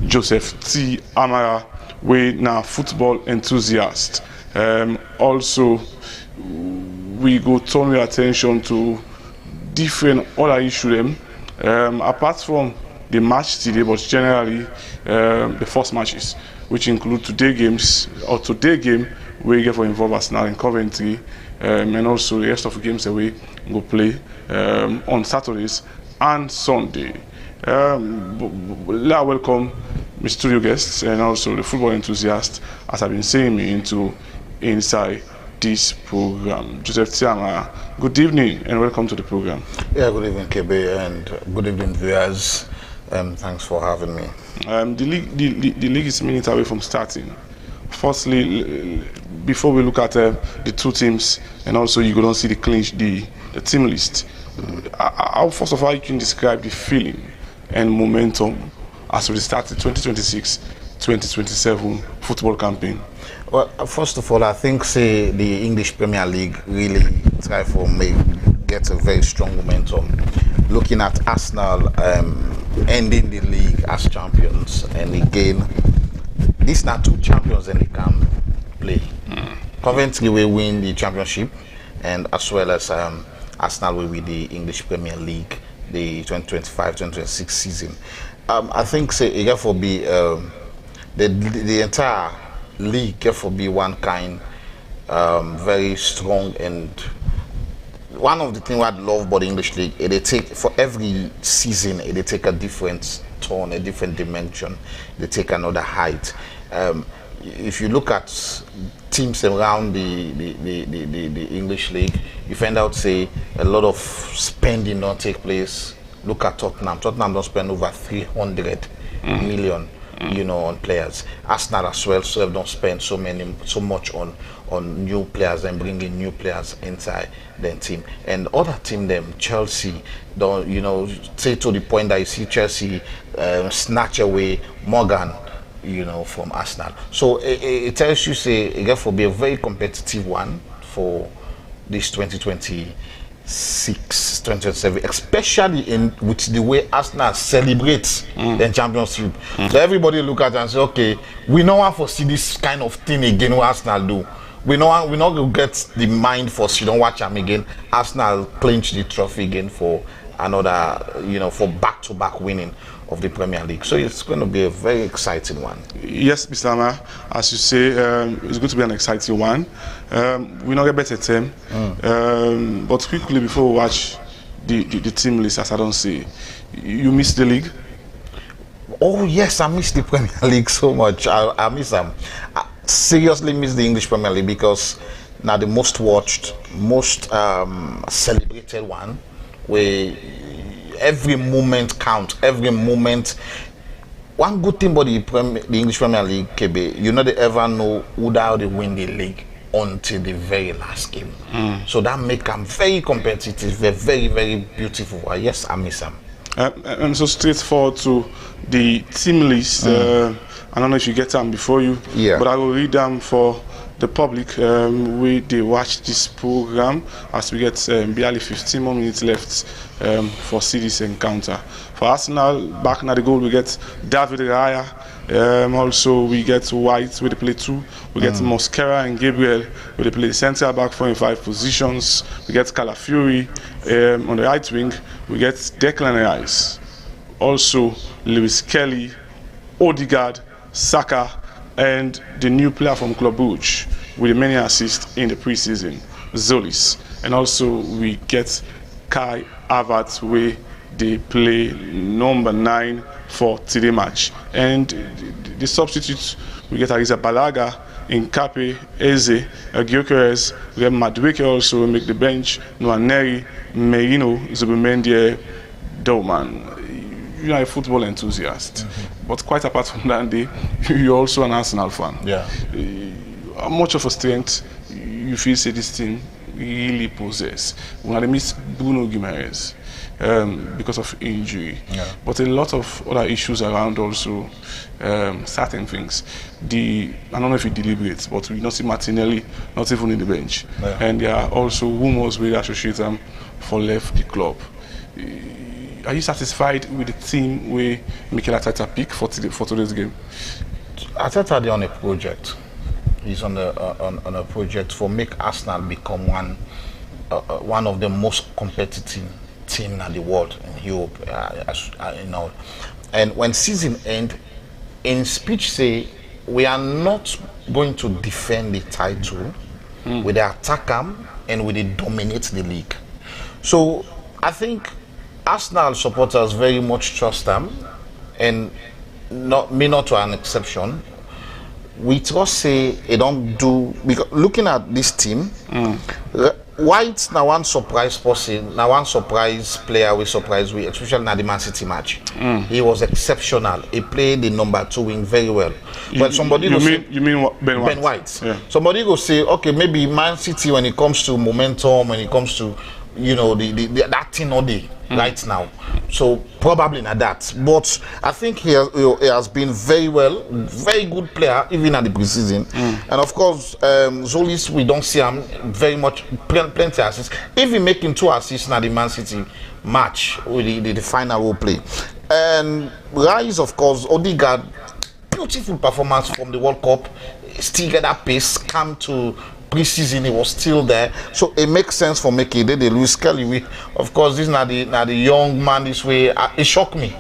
Joseph T. Amara, we now football enthusiast. Also, we go turn your attention to different other issues. Apart from the match today, but generally the first matches, which include today games or today game we get for involve Arsenal in Coventry, and also the rest of the games that we go play on Saturdays and Sunday. Welcome my studio guests and also the football enthusiasts, as I've been saying, inside this program. Joseph Tiama, good evening and welcome to the program. Yeah, good evening, KB, and good evening, viewers. Thanks for having me. The league is minutes away from starting. Firstly, before we look at the two teams, and also you don't see the team list. First of all, you can describe the feeling and momentum as we start the 2026-2027 football campaign. Well, first of all, I think the English Premier League really try for get a very strong momentum. Looking at Arsenal ending the league as champions, and again, these are two champions and they can play. Coventry will win the championship, and as well as Arsenal will win the English Premier League, the 2025-2026 season. I think it therefore be the entire league therefore be one kind very strong, and one of the things I love about the English league is they take for every season they take a different tone, a different dimension, they take another height. If you look at teams around the English league, you find out a lot of spending don't take place. Look at Tottenham. Tottenham don't spend over 300 million, on players. Arsenal as well, so don't spend so much on new players and bringing new players inside their team. And other team, them Chelsea, don't say to the point that you see Chelsea snatch away Morgan, from Arsenal. So it tells you it will be a very competitive one for this 2026-2027, especially with the way Arsenal celebrates the championship. So everybody look at it and say, okay, we know how to see this kind of thing again what Arsenal do. We not going to get the mind for you don't watch them again. Arsenal clinch the trophy again for another, for back-to-back winning of the Premier League. So it's going to be a very exciting one. Yes, Mr. Amar, as you say, it's going to be an exciting one. We not get better team, but quickly before we watch the team list, as I don't say, you miss the league? Oh yes, I miss the Premier League so much. I miss them. I seriously miss the English Premier League because now the most watched, most celebrated one, where every moment counts. Every moment. One good thing about the English Premier League, KB, they ever know who they win the league until the very last game. So that make them very competitive, very, very beautiful. Yes, I miss them. And so straightforward to the team list. I don't know if you get them before you, but I will read them for the public. They watch this program as we get barely 15 more minutes left for this encounter. For Arsenal, back now the goal we get David Raya. Also we get White where they play 2. We get Mosquera and Gabriel where they play the centre back 4 and 5 positions. We get Calafiori on the right wing. We get Declan Rice. Also Lewis Kelly, Odegaard, Saka, and the new player from Club Brugge with the many assists in the preseason, Zolis. And also we get Kai Havertz where they play number 9 for today match. And the substitutes, we get Arisa Balaga, Nkape, Eze, Gyökeres, we have Madueke also make the bench, Nwaneri, Merino, Zubimendi, Dorman. You are a football enthusiast, but quite apart from that, you're also an Arsenal fan. Yeah. How much of a strength you feel this team really possess? When I miss Bruno Guimaraes because of injury, but a lot of other issues around also, certain things. I don't know if it deliberates, but we not see Martinelli not even in the bench, and there are also rumors we associate them for left the club. are you satisfied with the team where Mikel Arteta picked for today's game? Arteta is on a project. He's on a project for make Arsenal become one of the most competitive team in the world in Europe. You know, and when season end, in speech say we are not going to defend the title. With the attack and with the dominate the league. So I think Arsenal supporters very much trust them, and not to an exception. We trust say they don't do, because looking at this team, White now one surprise person, now one surprise player we surprise we, especially in the Man City match. He was exceptional. He played the number 2 wing very well. But somebody you mean Ben White? Ben White. Yeah. Somebody go say, okay, maybe Man City when it comes to momentum, when it comes to that thing all day right now. So probably not that. But I think he has been very good player even at the preseason. And of course, Zolis, we don't see him very much, plenty assists. Even making 2 assists in the Man City match with the final will play. And Rice, of course, Odegaard, beautiful performance from the World Cup. Still get that pace, come to pre-season, he was still there, so it makes sense for making they lose Kelly. Of course, this is not the young man this way. It shocked me.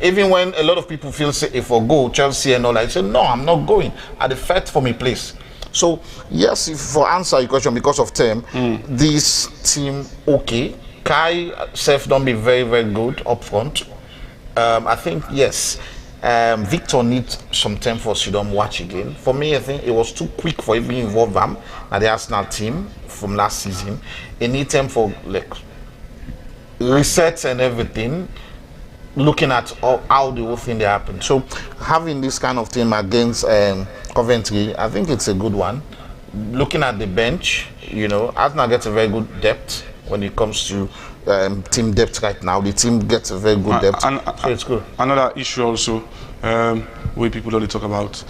Even when a lot of people feel say if I go Chelsea and all that, I said no, I'm not going. I the fight for my place. So yes, if for answer your question because of time, this team okay. Kai self don't be very good up front. I think yes. Victor needs some time for Sidon watch again. For me, I think it was too quick for him to involve them at the Arsenal team from last season. He needs time for like resets and everything, looking at how the whole thing happened. So having this kind of team against Coventry, I think it's a good one. Looking at the bench, Arsenal gets a very good depth when it comes to team depth right now. The team gets a very good depth, so it's good. Another issue also, where people only talk about,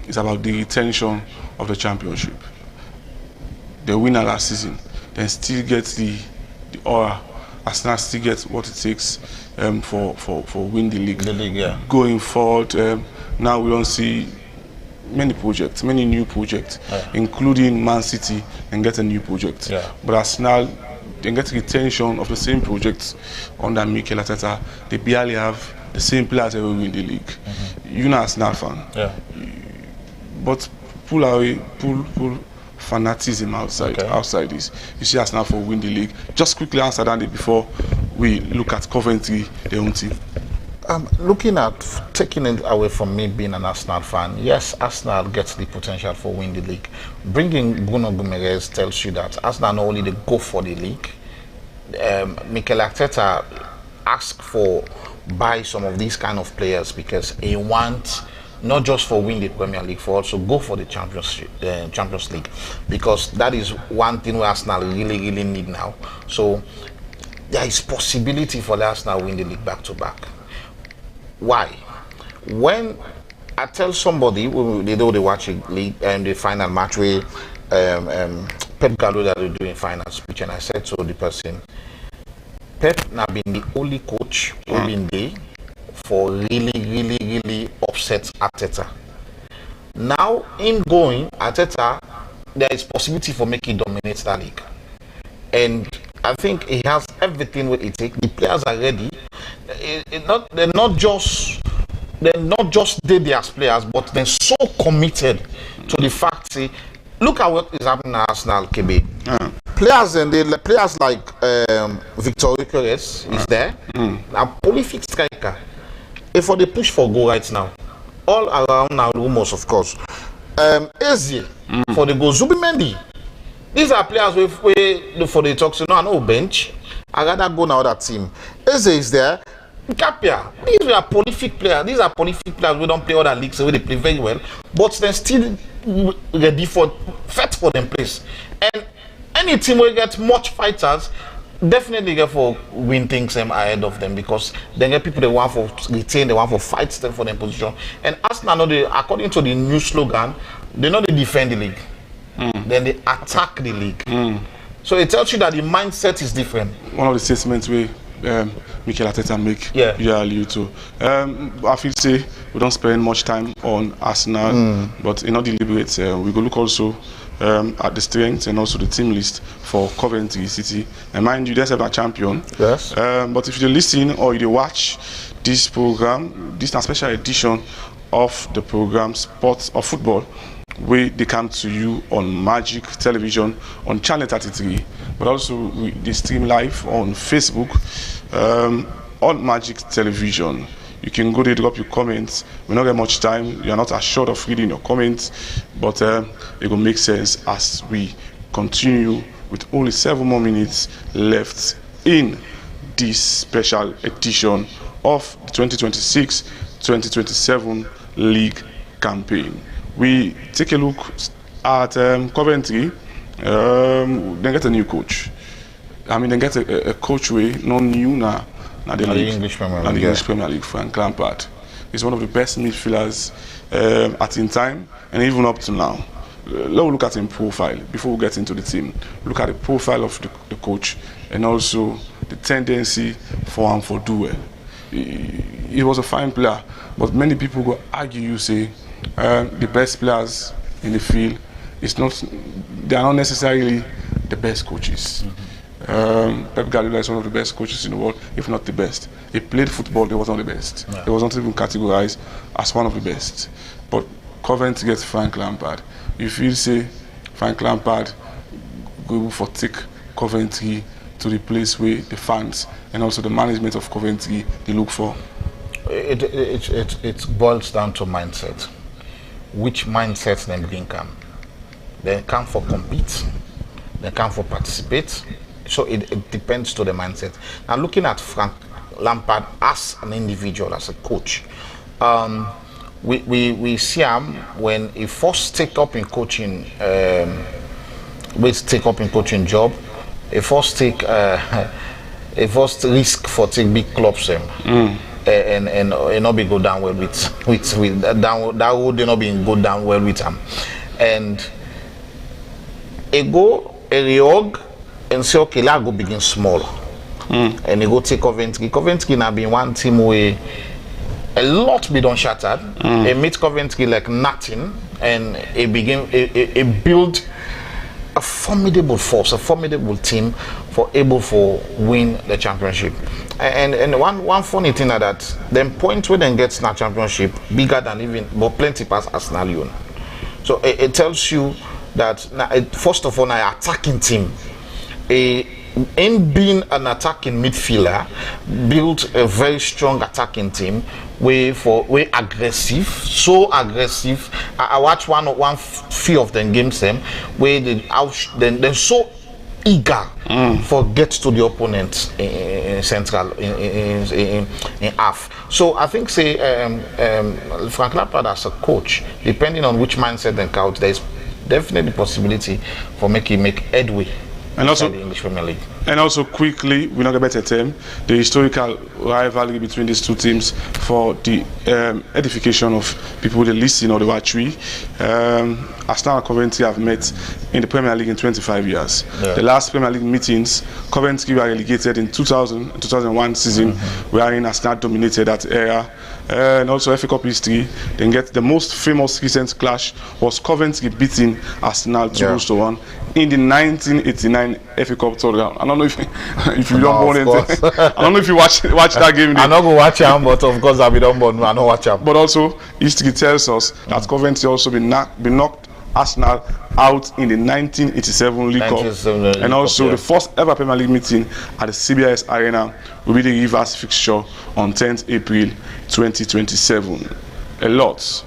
is about the retention of the championship. The winner last season, then still gets the aura. Arsenal still gets what it takes for win the league. The league, yeah. Going forward, now we don't see many new projects, including Man City, and get a new project. Yeah. But Arsenal, they get retention of the same projects under Mikel Arteta. They barely have the same players ever win the league. You're not Arsenal fan. Yeah. But pull fanatism outside this. You see Arsenal for win the league. Just quickly answer that before we look at Coventry, their own team. Looking at taking it away from me being an Arsenal fan, yes, Arsenal gets the potential for win the league. Bringing Bruno Guimaraes tells you that Arsenal not only they go for the league. Mikel Arteta asked for buy some of these kind of players because he wants not just for win the Premier League, for also go for the Champions League, because that is one thing where Arsenal really need now. So there is possibility for the Arsenal win the league back to back. Why? When I tell somebody, they know they watch the final match where Pep Guardiola are doing final speech, and I said to the person, Pep now been the only coach who been there for really upset Arteta. Now in going Arteta, there is possibility for making dominate that league, and I think he has everything what it takes. The players are ready. They're not just they as players, but they're so committed to the fact. See, look at what is happening at Arsenal, KB. Players like Victor Gyökeres is there, a prolific striker. If for the push for goal right now, all around now rumors, of course. Eze for the goal, Zubimendi. These are players we for the talks. No, I know bench. I rather go now that team. Eze is there. Kapia. These are prolific players. These are prolific players. We don't play other leagues, so they play very well. But they're still ready for fight for them place. And any team will get much fighters. Definitely get for win things ahead of them, because they get people they want for retain, they want for fight them for their position. And Arsenal, according to the new slogan, they know they defend the league. Then they attack the league. So it tells you that the mindset is different. One of the statements we Mikel Arteta make you too. I feel say we don't spend much time on Arsenal, but in not deliberate, we go look also at the strength and also the team list for Coventry City. And mind you, there's a champion. Yes. But if you listen or you watch this program, this is a special edition of the program Sports of Football, where they come to you on Magic Television on Channel 33, but also they stream live on Facebook on Magic Television. You can go there, drop your comments. We don't get much time. You are not assured of reading your comments, but it will make sense as we continue with only 7 more minutes left in this special edition of the 2026-2027 league campaign. We take a look at Coventry. They get a new coach. I mean, they get a coach way not new now. The English Premier League, Frank Lampard. He's one of the best midfielders at in time and even up to now. Let's look at his profile before we get into the team. Look at the profile of the coach and also the tendency for him for do well. He was a fine player, but many people go argue, you say, the best players in the field they are not necessarily the best coaches. Pep Guardiola is one of the best coaches in the world, if not the best. He played football, he was not the best. Yeah. He was not even categorized as one of the best. But Coventry gets Frank Lampard. If you say Frank Lampard go for take Coventry to the place where the fans and also the management of Coventry they look for? It boils down to mindset. Which mindset they bring come? They come for compete, they come for participate. So it depends to the mindset. Now looking at Frank Lampard as an individual, as a coach, we see him when he first take up in coaching job, he first risk for take big clubs and not be go down well with that would not be go down well with him. And he go a reorg and say, okay, let's go begin small. And he go take Coventry. Coventry now been one team where a lot be done shattered. He meet Coventry like nothing, and he build a formidable force, a formidable team for able for win the championship. And one funny thing that them point where they get that championship bigger than even but plenty past Arsenal Lyon. So it tells you that first of all, an attacking team. In being an attacking midfielder, built a very strong attacking team. Way aggressive, so aggressive. I watch one few of them games where they're so eager for get to the opponent in central in half. So I think Frank Lampard as a coach, depending on which mindset they count, there's definitely possibility for make headway. And also the English Premier League. And also quickly, we're not a better term, the historical rivalry between these two teams for the edification of people that listen or the watch. Arsenal and Coventry have met in the Premier League in 25 years. Yeah. The last Premier League meetings, Coventry were relegated in 2000 and 2001 season, wherein Arsenal dominated that era. And also FA Cup history, then get the most famous recent clash was Coventry beating Arsenal 2-1 in the 1989 FA Cup tournament. I don't know if you don't born anything. I don't know if you watch that game. I'm not going to watch him, but of course I'll be done born. I don't watch him. But also history tells us that Coventry also been knocked Arsenal out in the 1987 League Cup, and also the first ever Premier League meeting at the CBS Arena will be the Rivers fixture on 10th April 2027. A lot.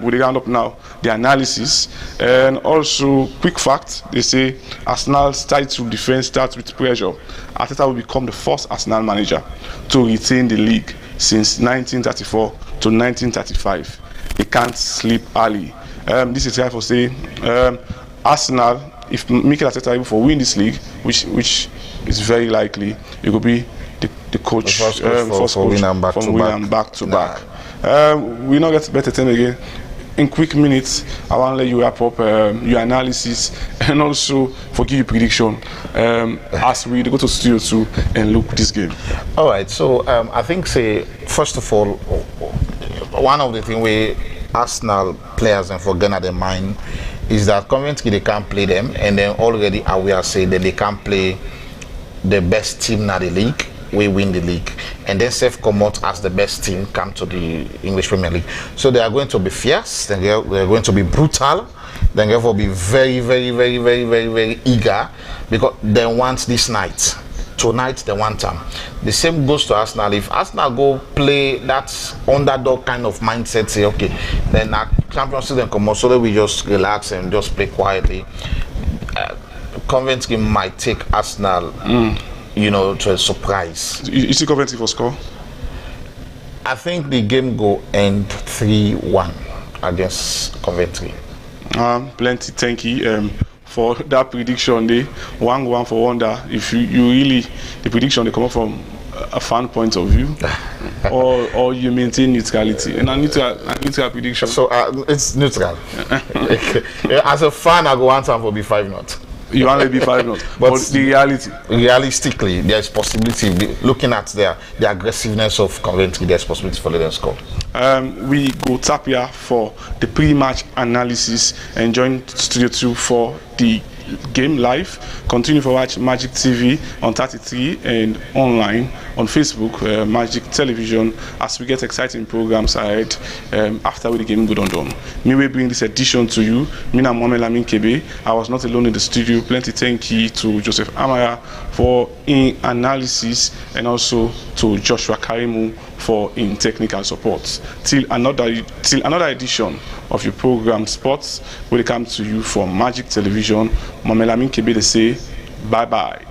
We round up now the analysis, and also quick fact: they say Arsenal's title defense starts with pressure. Arteta will become the first Arsenal manager to retain the league since 1934 to 1935. He can't sleep early. This is try for say Arsenal, if Mikel Arteta able for win this league, which is very likely, it will be the coach, first coach from winning back to back. We not get better time again. in quick minutes, I want to let you wrap up your analysis and also forgive your prediction as we go to Studio 2 and look at this game. All right, so I think, first of all, one of the things we Arsenal players and for Ghana their mind is that Coventry, they can't play them, and then already we are saying that they can't play the best team in the league. We win the league, and then Sef come out as the best team come to the English Premier League. So they are going to be fierce, then they are going to be brutal, then they will be very, very, very, very, very, very eager, because they want this night. Tonight they want them. The same goes to Arsenal. If Arsenal go play that underdog kind of mindset, say okay, then our Champions League then come out, so that we just relax and just play quietly. Coventry might take Arsenal, to a surprise. You see Coventry for score? I think the game go end 3-1 against Coventry. Plenty, thank you for that prediction. Day 1-1 for Wonder. If you really, the prediction they come up from a fan point of view, or you maintain neutrality, and a neutral prediction. So it's neutral. As a fan, I go one time for be 5-0. You want to be 5-0, but the reality. Realistically, there's possibility. Looking at the aggressiveness of Coventry, there's possibility for them to score. We go tap here for the pre-match analysis and join Studio 2 for the game live. Continue to watch Magic TV on 33 and online on Facebook, Magic Television, as we get exciting programs ahead after the game good on done. Me will bring this edition to you. Mina Mohamed Lamin Kebe. I was not alone in the studio. Plenty thank you to Joseph Amaya for in analysis, and also to Joshua Karimu for in technical support. Till another edition of your program Sports will come to you from Magic Television. Mohamed Lamin Kebe, they say bye bye.